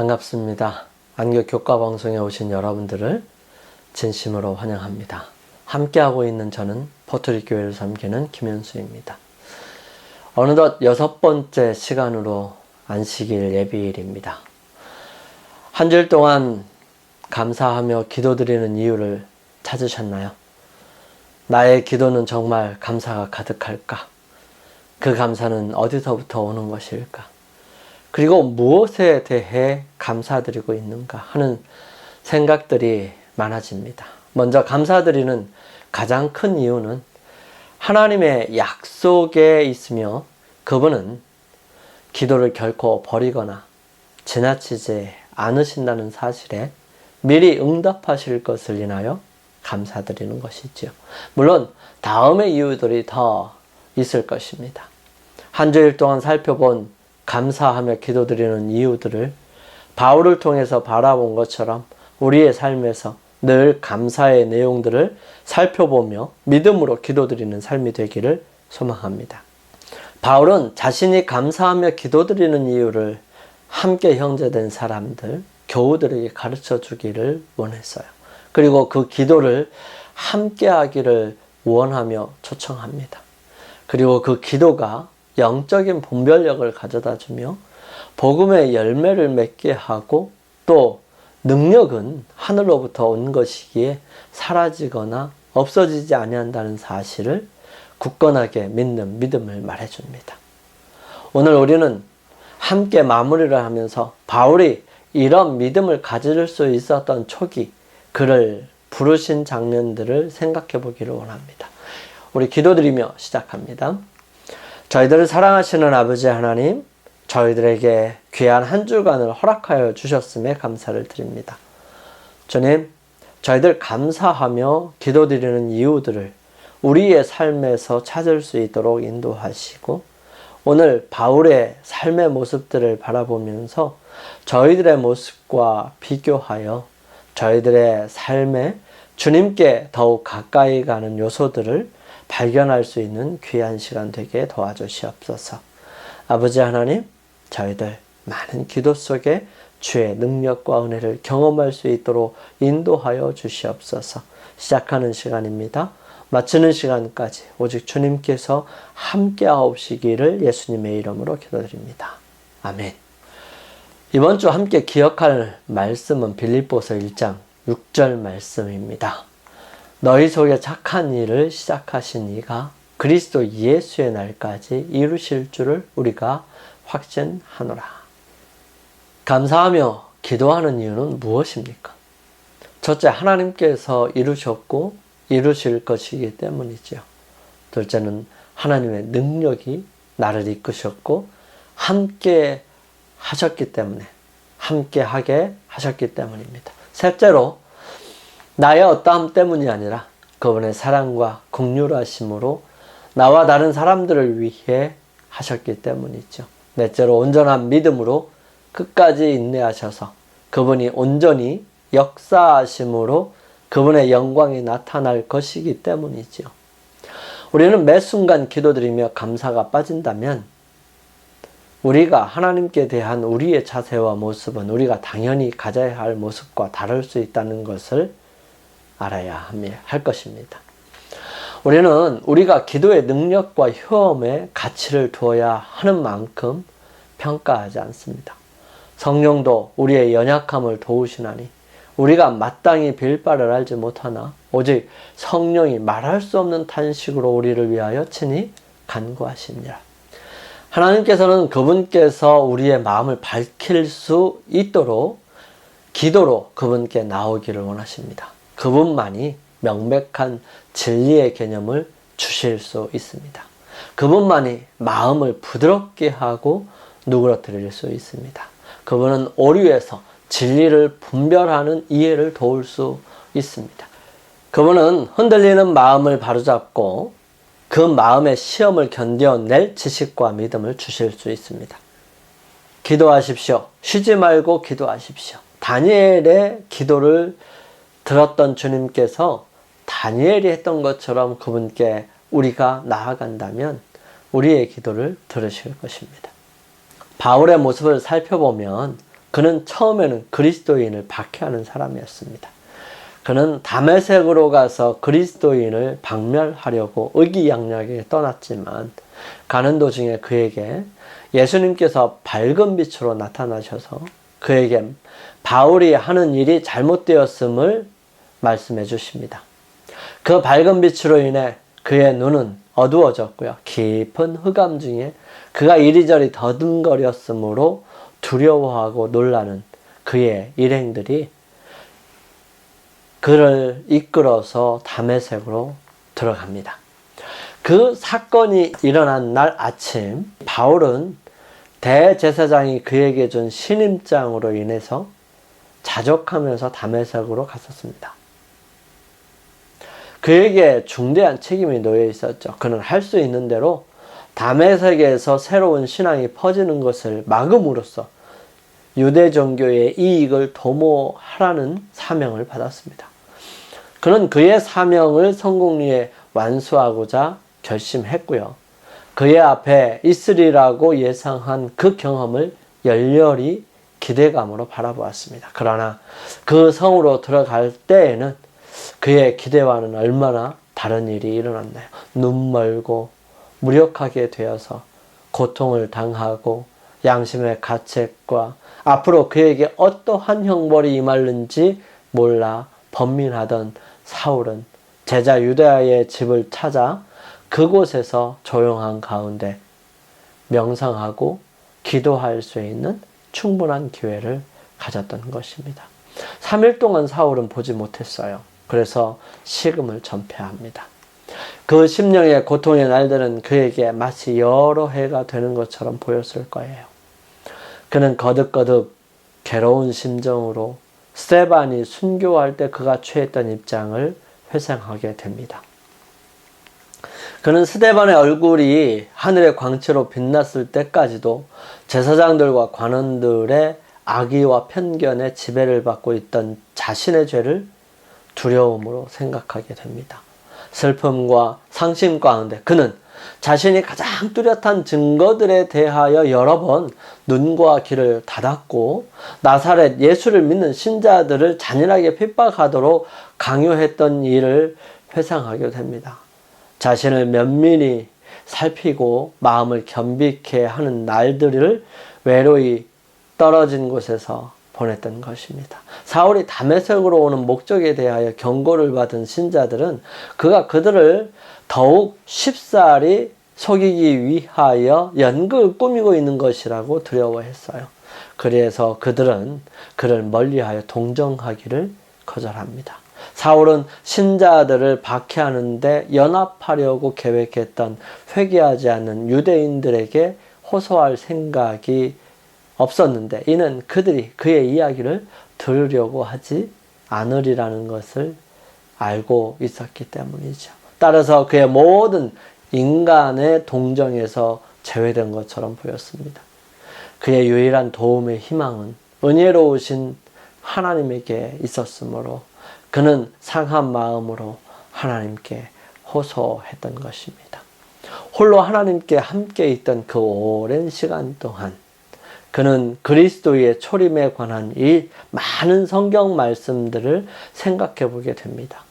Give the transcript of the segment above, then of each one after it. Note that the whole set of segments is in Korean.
반갑습니다. 안교 교과방송에 오신 여러분들을 진심으로 환영합니다. 함께하고 있는 저는 포트리교회를 섬기는 김현수입니다. 어느덧 6번째 시간으로 안식일 예비일입니다. 한 주일 동안 감사하며 기도드리는 이유를 찾으셨나요? 나의 기도는 정말 감사가 가득할까? 그 감사는 어디서부터 오는 것일까? 그리고 무엇에 대해 감사드리고 있는가 하는 생각들이 많아집니다. 먼저 감사드리는 가장 큰 이유는 하나님의 약속에 있으며 그분은 기도를 결코 버리거나 지나치지 않으신다는 사실에 미리 응답하실 것을 인하여 감사드리는 것이지요. 물론 다음의 이유들이 더 있을 것입니다. 한 주일 동안 살펴본 감사하며 기도드리는 이유들을 바울을 통해서 바라본 것처럼 우리의 삶에서 늘 감사의 내용들을 살펴보며 믿음으로 기도드리는 삶이 되기를 소망합니다. 바울은 자신이 감사하며 기도드리는 이유를 함께 형제된 사람들, 교우들에게 가르쳐 주기를 원했어요. 그리고 그 기도를 함께 하기를 원하며 초청합니다. 그리고 그 기도가 영적인 분별력을 가져다 주며 복음의 열매를 맺게 하고 또 능력은 하늘로부터 온 것이기에 사라지거나 없어지지 아니한다는 사실을 굳건하게 믿는 믿음을 말해줍니다. 오늘 우리는 함께 마무리를 하면서 바울이 이런 믿음을 가질 수 있었던 초기 그를 부르신 장면들을 생각해 보기를 원합니다. 우리 기도드리며 시작합니다. 저희들을 사랑하시는 아버지 하나님, 저희들에게 귀한 한 주간을 허락하여 주셨음에 감사를 드립니다. 주님, 저희들 감사하며 기도드리는 이유들을 우리의 삶에서 찾을 수 있도록 인도하시고 오늘 바울의 삶의 모습들을 바라보면서 저희들의 모습과 비교하여 저희들의 삶에 주님께 더욱 가까이 가는 요소들을 발견할 수 있는 귀한 시간 되게 도와주시옵소서. 아버지 하나님, 저희들 많은 기도 속에 주의 능력과 은혜를 경험할 수 있도록 인도하여 주시옵소서. 시작하는 시간입니다. 마치는 시간까지 오직 주님께서 함께 하옵시기를 예수님의 이름으로 기도드립니다. 아멘. 이번 주 함께 기억할 말씀은 빌립보서 1장 6절 말씀입니다. 너희 속에 착한 일을 시작하신 이가 그리스도 예수의 날까지 이루실 줄을 우리가 확신하노라. 감사하며 기도하는 이유는 무엇입니까? 첫째, 하나님께서 이루셨고 이루실 것이기 때문이죠. 둘째는 하나님의 능력이 나를 이끄셨고 함께 하셨기 때문에, 함께 하게 하셨기 때문입니다. 셋째로 나의 어떠함 때문이 아니라 그분의 사랑과 긍휼하심으로 나와 다른 사람들을 위해 하셨기 때문이죠. 넷째로 온전한 믿음으로 끝까지 인내하셔서 그분이 온전히 역사하심으로 그분의 영광이 나타날 것이기 때문이죠. 우리는 매 순간 기도드리며 감사가 빠진다면 우리가 하나님께 대한 우리의 자세와 모습은 우리가 당연히 가져야 할 모습과 다를 수 있다는 것을 알아야 할 것입니다. 우리는 우리가 기도의 능력과 효험에 가치를 두어야 하는 만큼 평가하지 않습니다. 성령도 우리의 연약함을 도우시나니 우리가 마땅히 빌 바를 알지 못하나 오직 성령이 말할 수 없는 탄식으로 우리를 위하여 친히 간구하시니라. 하나님께서는 그분께서 우리의 마음을 밝힐 수 있도록 기도로 그분께 나오기를 원하십니다. 그분만이 명백한 진리의 개념을 주실 수 있습니다. 그분만이 마음을 부드럽게 하고 누그러뜨릴 수 있습니다. 그분은 오류에서 진리를 분별하는 이해를 도울 수 있습니다. 그분은 흔들리는 마음을 바로잡고 그 마음의 시험을 견뎌낼 지식과 믿음을 주실 수 있습니다. 기도하십시오. 쉬지 말고 기도하십시오. 다니엘의 기도를 들었던 주님께서 다니엘이 했던 것처럼 그분께 우리가 나아간다면 우리의 기도를 들으실 것입니다. 바울의 모습을 살펴보면 그는 처음에는 그리스도인을 박해하는 사람이었습니다. 그는 다메섹으로 가서 그리스도인을 박멸하려고 의기양양하게 떠났지만 가는 도중에 그에게 예수님께서 밝은 빛으로 나타나셔서 그에게 바울이 하는 일이 잘못되었음을 말씀해 주십니다. 그 밝은 빛으로 인해 그의 눈은 어두워졌고요. 깊은 흑암 중에 그가 이리저리 더듬거렸으므로 두려워하고 놀라는 그의 일행들이 그를 이끌어서 다메섹으로 들어갑니다. 그 사건이 일어난 날 아침 바울은 대제사장이 그에게 준 신임장으로 인해서 자족하면서 다메섹으로 갔었습니다. 그에게 중대한 책임이 놓여 있었죠. 그는 할 수 있는 대로 다메섹에서 새로운 신앙이 퍼지는 것을 막음으로써 유대 종교의 이익을 도모하라는 사명을 받았습니다. 그는 그의 사명을 성공리에 완수하고자 결심했고요. 그의 앞에 있으리라고 예상한 그 경험을 열렬히 기대감으로 바라보았습니다. 그러나 그 성으로 들어갈 때에는 그의 기대와는 얼마나 다른 일이 일어났나요? 눈멀고 무력하게 되어서 고통을 당하고 양심의 가책과 앞으로 그에게 어떠한 형벌이 임할는지 몰라 번민하던 사울은 제자 유다의 집을 찾아 그곳에서 조용한 가운데 명상하고 기도할 수 있는 충분한 기회를 가졌던 것입니다. 3일 동안 사울은 보지 못했어요. 그래서 식음을 전폐합니다. 그 심령의 고통의 날들은 그에게 마치 여러 해가 되는 것처럼 보였을 거예요. 그는 거듭거듭 괴로운 심정으로 스데반이 순교할 때 그가 취했던 입장을 회상하게 됩니다. 그는 스데반의 얼굴이 하늘의 광채로 빛났을 때까지도 제사장들과 관원들의 악의와 편견에 지배를 받고 있던 자신의 죄를 두려움으로 생각하게 됩니다. 슬픔과 상심 가운데 그는 자신이 가장 뚜렷한 증거들에 대하여 여러 번 눈과 귀를 닫았고 나사렛 예수를 믿는 신자들을 잔인하게 핍박하도록 강요했던 일을 회상하게 됩니다. 자신을 면밀히 살피고 마음을 겸비케 하는 날들을 외로이 떨어진 곳에서 보냈던 것입니다. 사울이 다메섹으로 오는 목적에 대하여 경고를 받은 신자들은 그가 그들을 더욱 쉽사리 속이기 위하여 연극을 꾸미고 있는 것이라고 두려워했어요. 그래서 그들은 그를 멀리하여 동정하기를 거절합니다. 사울은 신자들을 박해하는데 연합하려고 계획했던 회개하지 않는 유대인들에게 호소할 생각이 없었는데 이는 그들이 그의 이야기를 들으려고 하지 않으리라는 것을 알고 있었기 때문이죠. 따라서 그의 모든 인간의 동정에서 제외된 것처럼 보였습니다. 그의 유일한 도움의 희망은 은혜로우신 하나님에게 있었으므로 그는 상한 마음으로 하나님께 호소했던 것입니다. 홀로 하나님께 함께 있던 그 오랜 시간 동안 그는 그리스도의 초림에 관한 이 많은 성경 말씀들을 생각해 보게 됩니다.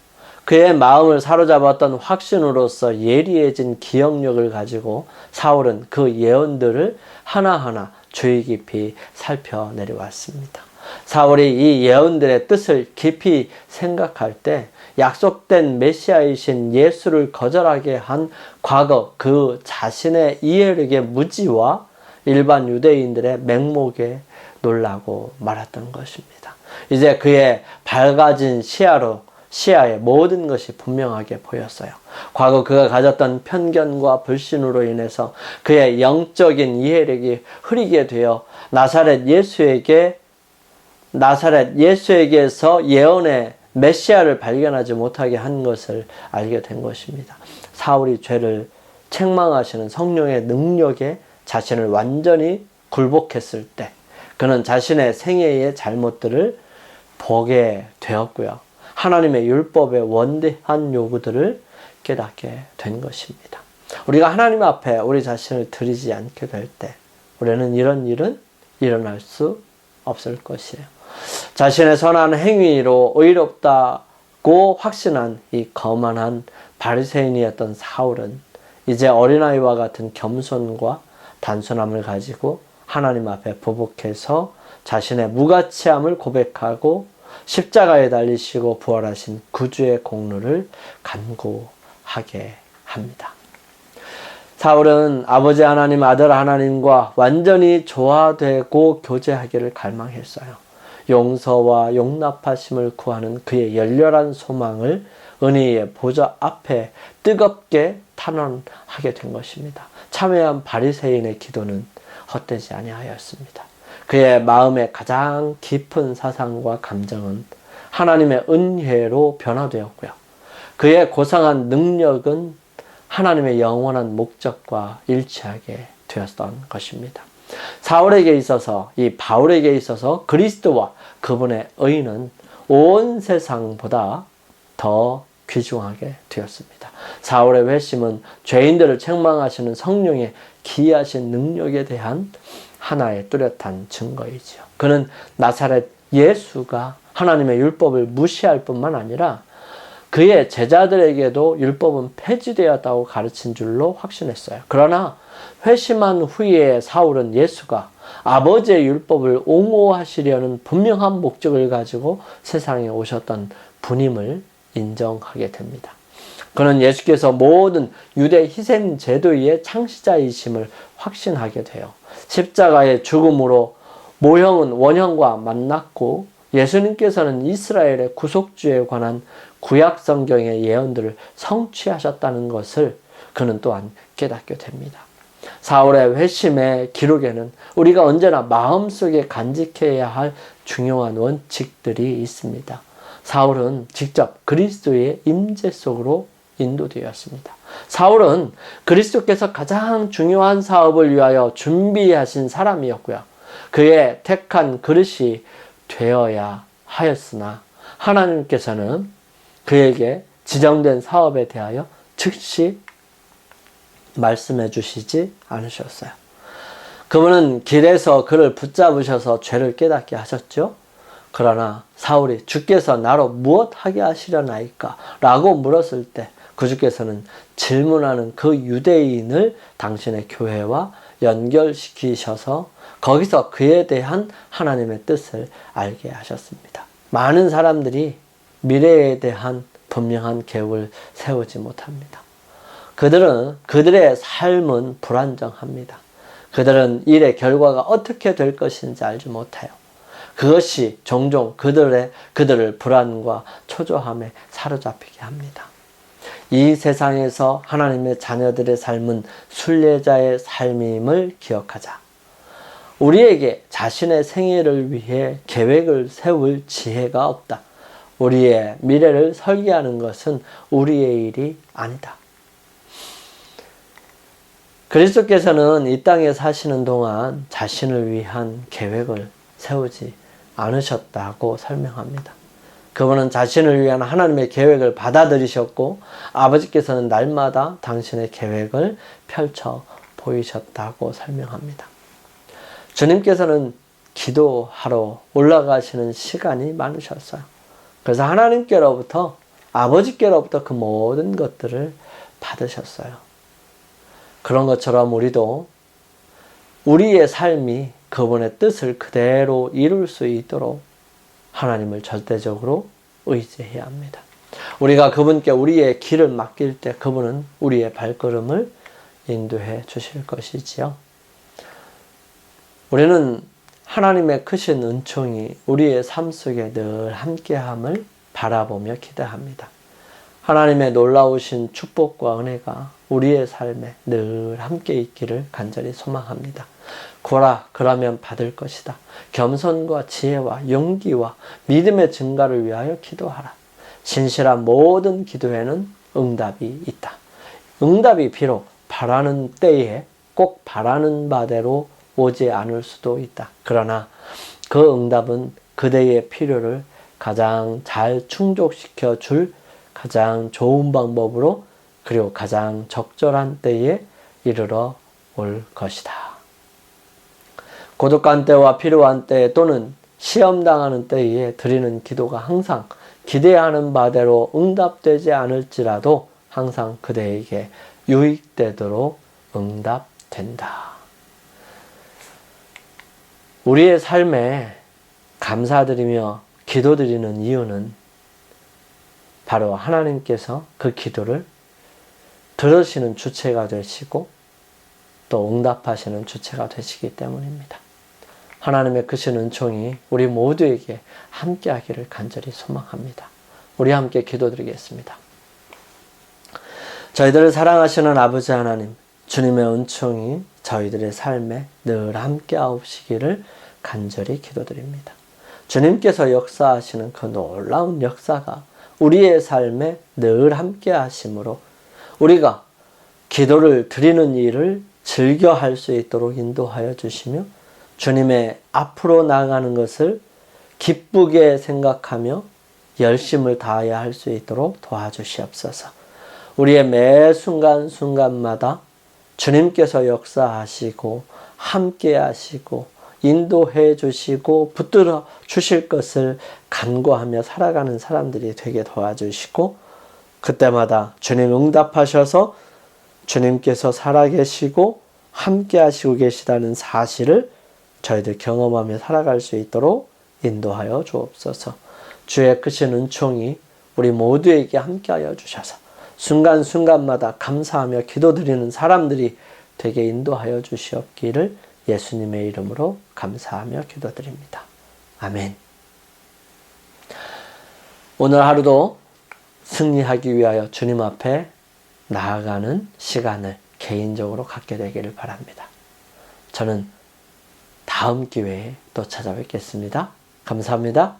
그의 마음을 사로잡았던 확신으로서 예리해진 기억력을 가지고 사울은 그 예언들을 하나하나 주의 깊이 살펴내려왔습니다. 사울이 이 예언들의 뜻을 깊이 생각할 때 약속된 메시아이신 예수를 거절하게 한 과거 그 자신의 이해력의 무지와 일반 유대인들의 맹목에 놀라고 말았던 것입니다. 이제 그의 밝아진 시야에 모든 것이 분명하게 보였어요. 과거 그가 가졌던 편견과 불신으로 인해서 그의 영적인 이해력이 흐리게 되어 나사렛 예수에게서 예언의 메시아를 발견하지 못하게 한 것을 알게 된 것입니다. 사울이 죄를 책망하시는 성령의 능력에 자신을 완전히 굴복했을 때 그는 자신의 생애의 잘못들을 보게 되었고요. 하나님의 율법의 원대한 요구들을 깨닫게 된 것입니다. 우리가 하나님 앞에 우리 자신을 드리지 않게 될 때 우리는 이런 일은 일어날 수 없을 것이에요. 자신의 선한 행위로 의롭다고 확신한 이 거만한 바리새인이었던 사울은 이제 어린아이와 같은 겸손과 단순함을 가지고 하나님 앞에 부복해서 자신의 무가치함을 고백하고 십자가에 달리시고 부활하신 구주의 공로를 간구하게 합니다. 사울은 아버지 하나님, 아들 하나님과 완전히 조화되고 교제하기를 갈망했어요. 용서와 용납하심을 구하는 그의 열렬한 소망을 은혜의 보좌 앞에 뜨겁게 탄원하게 된 것입니다. 참회한 바리새인의 기도는 헛되지 아니하였습니다. 그의 마음의 가장 깊은 사상과 감정은 하나님의 은혜로 변화되었고요. 그의 고상한 능력은 하나님의 영원한 목적과 일치하게 되었던 것입니다. 사울에게 있어서, 이 바울에게 있어서 그리스도와 그분의 의는 온 세상보다 더 귀중하게 되었습니다. 사울의 회심은 죄인들을 책망하시는 성령의 기이하신 능력에 대한 하나의 뚜렷한 증거이지요. 그는 나사렛 예수가 하나님의 율법을 무시할 뿐만 아니라 그의 제자들에게도 율법은 폐지되었다고 가르친 줄로 확신했어요. 그러나 회심한 후에 사울은 예수가 아버지의 율법을 옹호하시려는 분명한 목적을 가지고 세상에 오셨던 분임을 인정하게 됩니다. 그는 예수께서 모든 유대 희생 제도의 창시자이심을 확신하게 돼요. 십자가의 죽음으로 모형은 원형과 만났고 예수님께서는 이스라엘의 구속주에 관한 구약 성경의 예언들을 성취하셨다는 것을 그는 또한 깨닫게 됩니다. 사울의 회심의 기록에는 우리가 언제나 마음속에 간직해야 할 중요한 원칙들이 있습니다. 사울은 직접 그리스도의 임재 속으로 인도되었습니다. 사울은 그리스도께서 가장 중요한 사업을 위하여 준비하신 사람이었고요. 그의 택한 그릇이 되어야 하였으나 하나님께서는 그에게 지정된 사업에 대하여 즉시 말씀해 주시지 않으셨어요. 그분은 길에서 그를 붙잡으셔서 죄를 깨닫게 하셨죠. 그러나 사울이 주께서 나로 무엇 하게 하시려나이까? 라고 물었을 때 그 주께서는 질문하는 그 유대인을 당신의 교회와 연결시키셔서 거기서 그에 대한 하나님의 뜻을 알게 하셨습니다. 많은 사람들이 미래에 대한 분명한 계획을 세우지 못합니다. 그들의 삶은 불안정합니다. 그들은 일의 결과가 어떻게 될 것인지 알지 못해요. 그것이 종종 그들을 불안과 초조함에 사로잡히게 합니다. 이 세상에서 하나님의 자녀들의 삶은 순례자의 삶임을 기억하자. 우리에게 자신의 생애를 위해 계획을 세울 지혜가 없다. 우리의 미래를 설계하는 것은 우리의 일이 아니다. 그리스도께서는 이 땅에 사시는 동안 자신을 위한 계획을 세우지 않으셨다고 설명합니다. 그분은 자신을 위한 하나님의 계획을 받아들이셨고 아버지께서는 날마다 당신의 계획을 펼쳐 보이셨다고 설명합니다. 주님께서는 기도하러 올라가시는 시간이 많으셨어요. 그래서 하나님께로부터, 아버지께로부터 그 모든 것들을 받으셨어요. 그런 것처럼 우리도 우리의 삶이 그분의 뜻을 그대로 이룰 수 있도록 하나님을 절대적으로 의지해야 합니다. 우리가 그분께 우리의 길을 맡길 때 그분은 우리의 발걸음을 인도해 주실 것이지요. 우리는 하나님의 크신 은총이 우리의 삶 속에 늘 함께함을 바라보며 기대합니다. 하나님의 놀라우신 축복과 은혜가 우리의 삶에 늘 함께 있기를 간절히 소망합니다. 구하라 그러면 받을 것이다. 겸손과 지혜와 용기와 믿음의 증가를 위하여 기도하라. 신실한 모든 기도에는 응답이 있다. 응답이 비록 바라는 때에 꼭 바라는 바대로 오지 않을 수도 있다. 그러나 그 응답은 그대의 필요를 가장 잘 충족시켜 줄 가장 좋은 방법으로 그리고 가장 적절한 때에 이르러 올 것이다. 고독한 때와 필요한 때 또는 시험당하는 때에 드리는 기도가 항상 기대하는 바대로 응답되지 않을지라도 항상 그대에게 유익되도록 응답된다. 우리의 삶에 감사드리며 기도드리는 이유는 바로 하나님께서 그 기도를 들으시는 주체가 되시고 또 응답하시는 주체가 되시기 때문입니다. 하나님의 크신 은총이 우리 모두에게 함께하기를 간절히 소망합니다. 우리 함께 기도드리겠습니다. 저희들을 사랑하시는 아버지 하나님, 주님의 은총이 저희들의 삶에 늘 함께하시기를 간절히 기도드립니다. 주님께서 역사하시는 그 놀라운 역사가 우리의 삶에 늘 함께하심으로 우리가 기도를 드리는 일을 즐겨 할 수 있도록 인도하여 주시며 주님의 앞으로 나아가는 것을 기쁘게 생각하며 열심을 다해야 할 수 있도록 도와주시옵소서. 우리의 매 순간순간마다 주님께서 역사하시고 함께 하시고 인도해 주시고 붙들어 주실 것을 간구하며 살아가는 사람들이 되게 도와주시고 그때마다 주님 응답하셔서 주님께서 살아계시고 함께 하시고 계시다는 사실을 저희들 경험하며 살아갈 수 있도록 인도하여 주옵소서. 주의 크신 은총이 우리 모두에게 함께하여 주셔서 순간순간마다 감사하며 기도드리는 사람들이 되게 인도하여 주시옵기를 예수님의 이름으로 감사하며 기도드립니다. 아멘. 오늘 하루도 승리하기 위하여 주님 앞에 나아가는 시간을 개인적으로 갖게 되기를 바랍니다. 저는 다음 기회에 또 찾아뵙겠습니다. 감사합니다.